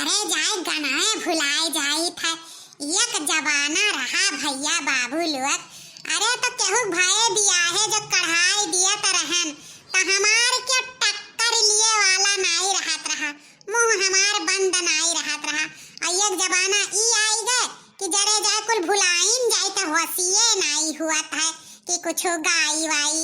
जरे जाए गनाए भुलाए जाई था। एक जमाना रहा भैया बाबू लोग। अरे तो केहू भाई बियाहे जो कढ़ाई दिया तो रहन तो हमार के टक्कर लिए वाला नहीं रहत रहा, मुंह हमार बंद नहीं रहत रहा। और एक जमाना ई आई गए कि जरे जाए कुल भुलाइन जाए तो होशिये नहीं हुआ था कि कुछ गाई वाई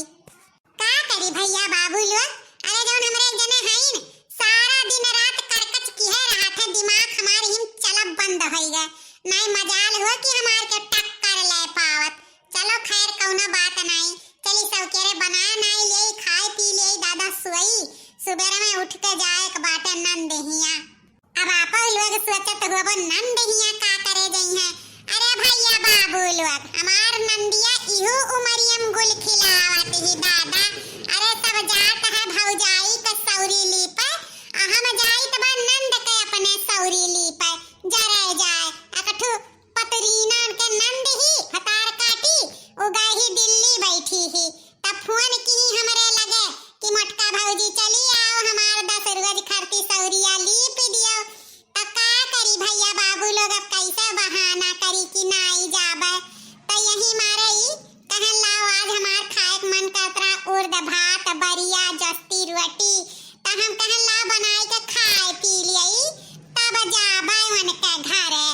का करी भैया बाबू लोग। अरे जौन हमरे जने हईन सारा दिन रात करकच किहे रहा थे, दिमाग हमार हिम चलब बंद होई गए। नहीं मजाल हो कि हमार के टक्कर ले पावत। चलो खैर कौनो बात नहीं, चली सौकेरे बना नहीं ले खाए पी ले दादा सोई सुबेरे में उठ के जाए के बाटे नंदहिया। अब आपा लोग सोचत होबो नंदहिया का करे जई है। अरे भैया बाबू लोग हमार नंदिया इहो उमरियम गुल खिलावत ही दादा। अरे सब जात है भौजाई के सौरी ली पे, हम जाई त बा नंद के अपने सौरी ली पे जरे जाए अकठू पतरीना के नंद ही हतार काटी उगाई ही दिल्ली बैठी ही तब फोन की हमरे लगे कि मोटका भौजी चली आओ हमार 10 रोज खरती सौरिया लीप दियो। तो का करी भैया बाबू लोग अब कैसे बहाना करी कि नहीं जाबे। तो यही मारे ही कहन लाओ आज हमार खाए के मन करतरा उर्द भात बरिया जस्ती रोटी तो हम कहन ला बनाई के खाए पी लियई तब जाबे मन के घरे।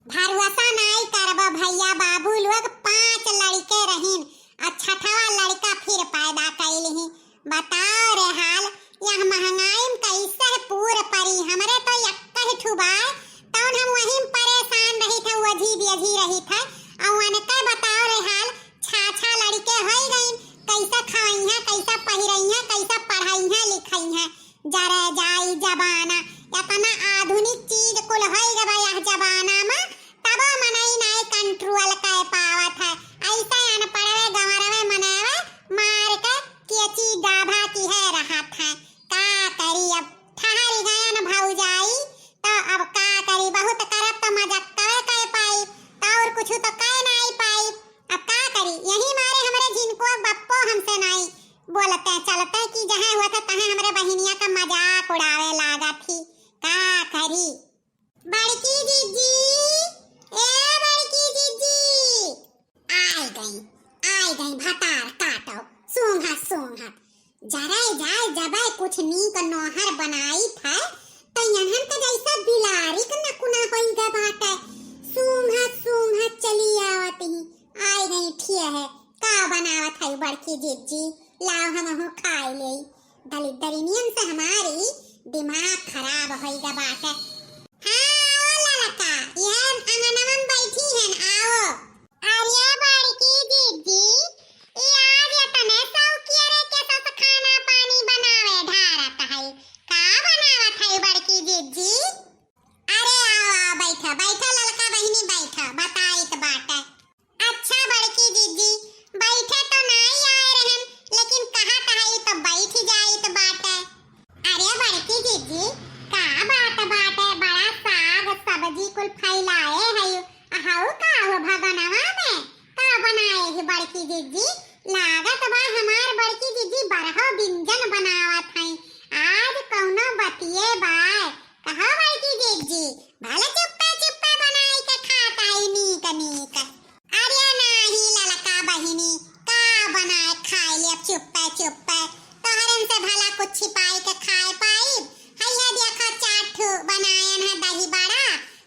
भरवसा नहीं करबो भैया बाबू लोग 5 लड़के रहीन और छठवा लड़का फिर पैदा कैलही। बताओ रे हाल यह महंगाई में कैसे पूर परी हमरे तो यक्का ही ठुबाए तौन हम वहीं परेशान रही थे वजी बेजी रही थे। और उनके बताओ रे हाल छा लड़के होई गईन कैसे खाई हैं कैसे पहिरई हैं कैसे पढ़ाई हैं लिखाई हैं। जरे जाई जमाना इतना आधुनिक चीज कुल होई गए यह जमाना में तब मनई नहीं कंट्रोल कर पावत है। ऐसे अनपढ़वे गंवरवे मनेवे मार के केची गाभा की है रहत है। का करी अब ठहरी गयन भौजाई तो अब का करी बहुत करब तो मजाक करे कह पाई तो और कुछ तो कह नहीं पाई। अब का करी यही मारे हमरे जिनको बप्पो हमसे नहीं बोलते चलते कि जहां होता तहां हमरे बहिनिया का मजाक उड़ावे लागत थी। का करी बड़की जीजी ए बड़की जीजी आई गई भतार काटो सूंघत जरे जाए जबे कुछ नीक नोहर बनाई था तो यहन के जैसा बिलारी के नकुना होई ग बाटे सूंघत चली आवत ही आई गई ठिया है। का बनावत है बड़की जीजी लाओ हम खाए ले दलित नियम से हमारी दिमाग खराब होई ग बाटे। हां ओ ललका ये अंगनवन बैठी हैं आओ। अरे बड़की जीजी ई आज तने सौकियरे के साथ खाना पानी बनावे ढारत है। का बनावत है बड़की जीजी। अरे आओ बैठा ललका बहिनी बैठा बताइत बाटे। अच्छा बड़की जीजी बैठे तो नहीं आए रहन लेकिन कहत है तो बैठ जाइत बाटे। अरे बड़की जीजी का बात बाटे बड़ा साग सब्जी कुल फैलाए है हाउ का हो भगनवा में का बनाए है बड़की जीजी। लागत बा हमार बड़की जीजी बरहो व्यंजन बनावत है आज कौनो बतिए बाय कहो बड़की जीजी भले चुप्पे बनाई के खाता है नीक। अरे नाही ललका बहिनी का बनाए खाए ले चुप्पे तोहरन से भला कुछ छिपाई के खाए पाई। हैया देखो चाट बनायन है दही बड़ा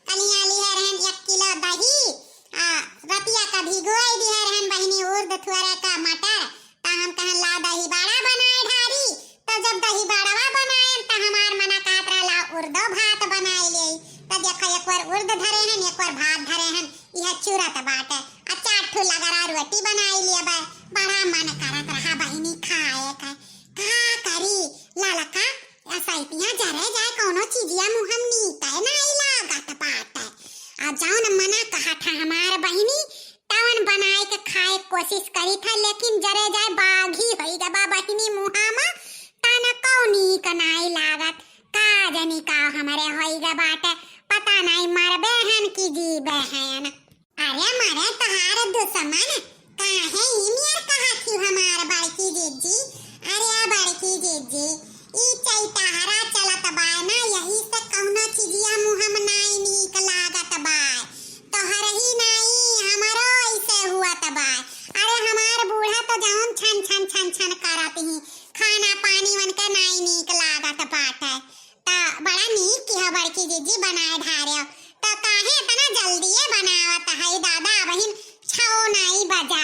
कलिया लिए रहन 1 किलो दही रतिया का भिगोई दिए रहन बहिनी उर्द थुअरे का मटर तो हम कहन ला दही बड़ा बनाए ढारी तो जब दही बड़ावा बनायन तो हमार मना कातरा ला उर्दो भात बनाए ले तो देखो एक बार उर्द धरे हन एक बार भात धरे हन यह चूरत बाटे आ चाट लगरा रोटी बनाई लिए बा बड़ा मन करत रहा बहिनी खाए का करी ललका ऐसा जरे जाए कोनो चीजिया मुहम नीते नहीं लागत पाटे। आ जाओ न मना कहा था हमार बहिनी तवन बनाए के खाए कोशिश करी था लेकिन जरे जाए बागी होई गबा बहिनी मुहामा तना कौनी क नहीं लागत का जनी का हमरे होई ग बाटे पता नहीं मरबे हन की जीबे हन। अरे मरे तहार दुश्मन काहे इमियर कहा थी हमार बड़की जीजी। अरे बड़की जीजी ई चैताहरा चलत बाय ना यही से कौनो चीजिया मुँह बड़की जीजी बनाए धारे तो काहे इतना जल्दी बनावत है दादा बहिन 6 नहीं बजा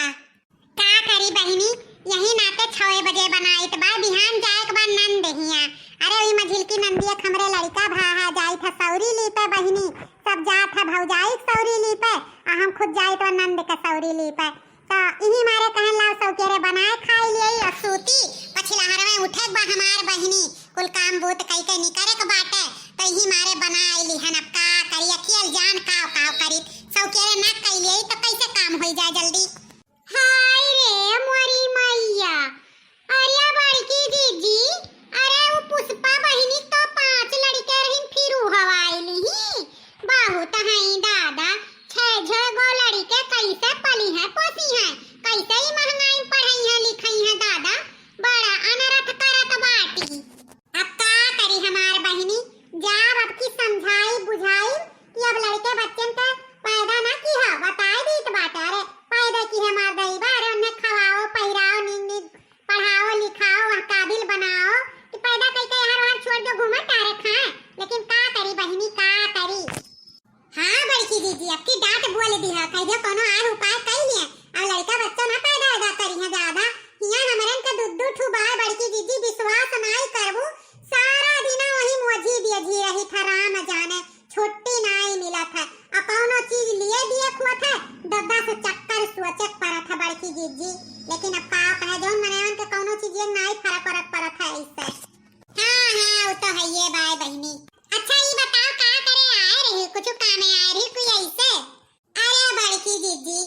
का करी बहिनी यही नाते 6 बजे बनाई तो बा बिहान जाए के बाद नंद हिया अरे ओई में झिलकी नंदिया हमरे लड़का भाहा जाई था सौरी ली पे बहिनी सब जात है भौजाई सौरी ली पे आ हम खुद जाई तो नंद के सौरी ली पे तो इही मारे कहन लाओ सौकेरे बनाए खाई लियई और सूती पछिला हर में उठे बा हमार बहिनी कुल काम बूत कई के निकरे के बाटे तो इही मारे बनाई लिहन अब का करी अकेल जान काव करी सौकेरे ना कई लियई तो कैसे काम होई जाए जल्दी हाय रे मोरी मैया अरे बड़की जीजी अरे वो पुष्पा बहिनी तो 5 लड़के रहिन फिर हवाईली ही बहुत हई दादा 6 गो लड़के कैसे पली है पोसी है कैसे ही महंगाई पढ़ाई है लिखाई है दादा बड़ा अनरथ करत बाटी अब का करी हमार बहिनी जाब अब की समझाई बुझाई कि अब लड़के बच्चन के पैदा ना की है बताई दीत बाटा रे पैदा की है मार दई बारे उन्हें खवाओ पहिराओ नींद पढ़ाओ लिखाओ वह काबिल बनाओ कि पैदा कई के यहाँ वहाँ छोड़ के घूमत तारे खाए लेकिन का करी बहिनी का करी हाँ बड़की दीदी अब की डांट बोल दी है कहियो कोनो आर उपाय कई लिया अब लड़का बच्चा ना पैदा करी है दादा हिया हमरन के दुद्दू ठुबाए बड़की दीदी विश्वास नाई करबू सारा दिन वही मोजी दिए जी रही था राम जाने छुट्टी नाई मिला था अपनो चीज लिए दिए खुआ था डब्बा से चक्कर सोचक पड़ा था बड़की दीदी लेकिन अब का कहे जोन मनेवन के कोनो चीज ये नाई फरक पड़ा था इससे हाँ वो तो है ये बाय बहिनी अच्छा ये बताओ का करे आए रही कुछ काम में आए रही कोई ऐसे अरे बड़की दीदी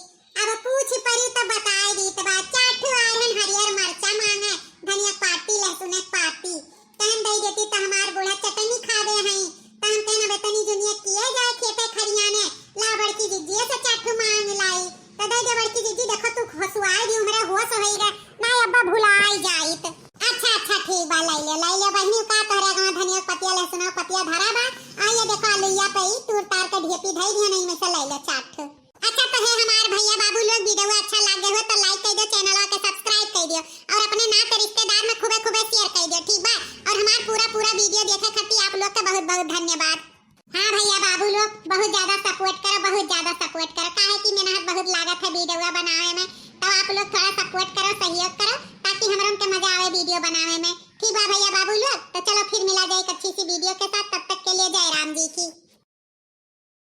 अब पूछ परी तो बताई दी तो बात चाटू आरहन हरियर मरचा मांगे धनिया पाती लहसुन पाती तहन दई देती तो हमार बूढ़ा चटनी खा दे हई तहन तेना बेतनी दुनिया किए जाए खेते खरियाने ला बड़की दीदी से चाटू मांग लाई तो दई दे बड़की दीदी देखो तू हसुआई दी हमरे होश होई रे ना अब्बा भुलाई जाइत अच्छा ठीक बा लाई ले बहनी का तोरे गांव धनिया पतिया लहसुन पतिया धरा बा आइए देखो आलूया पे तूर तार के ढेपी धई दिया नहीं में से लाई ले चाट अच्छा तो है हमार भैया बाबू लोग वीडियो अच्छा लागे हो तो लाइक कर दो चैनल के सब्सक्राइब कर दियो और अपने नाते रिश्तेदार में खूबे शेयर कर दियो ठीक बा और हमार पूरा वीडियो देखे खातिर आप लोग का बहुत धन्यवाद हाँ भैया बाबू लोग बहुत ज्यादा सपोर्ट करो काहे की मेहनत बहुत लागत है वीडियो बनावे में तो आप लोग थोड़ा सपोर्ट करो सहयोग करो ताकि हमरन के मजा आवे वीडियो बनावे में ठीक बा भैया बाबू लोग तो चलो फिर मिला जाए एक अच्छी सी वीडियो के साथ तब तक के लिए जय राम जी की।